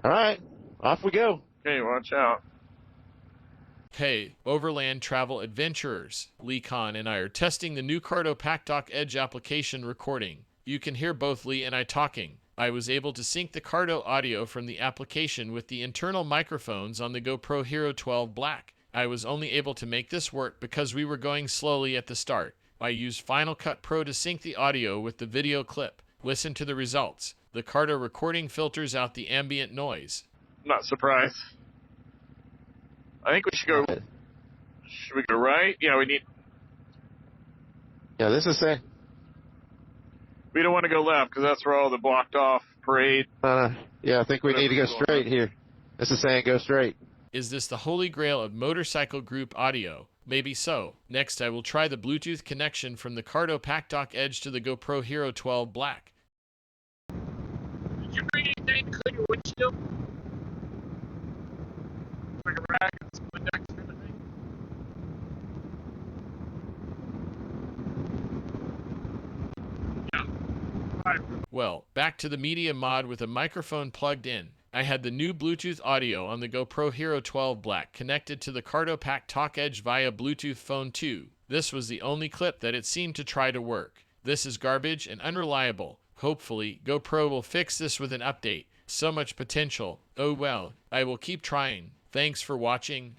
All right, off we go. Okay, watch out. Hey, Overland Travel Adventurers! Lee Kahn and I are testing the new Cardo Packtalk Edge application recording. You can hear both Lee and I talking. I was able to sync the Cardo audio from the application with the internal microphones on the GoPro Hero 12 Black. I was only able to make this work because we were going slowly at the start. I used Final Cut Pro to sync the audio with the video clip. Listen to the results. The Cardo recording filters out the ambient noise. I'm not surprised. I think we should go. Should we go right? Yeah, we need. Yeah, this is saying. We don't want to go left because that's where all the blocked off parade. Yeah, I think we need to go straight here. This is saying go straight. Is this the holy grail of motorcycle group audio? Maybe so. Next, I will try the Bluetooth connection from the Cardo Packtalk Edge to the GoPro Hero 12 Black. Did you bring anything to clean your windshield? Like a rag and some Windex or anything? Yeah. Right. Well, back to the media mod with a microphone plugged in. I had the new Bluetooth audio on the GoPro Hero 12 Black connected to the Cardo Packtalk Edge via Bluetooth Phone 2. This was the only clip that it seemed to try to work. This is garbage and unreliable. Hopefully, GoPro will fix this with an update. So much potential. Oh well, I will keep trying. Thanks for watching.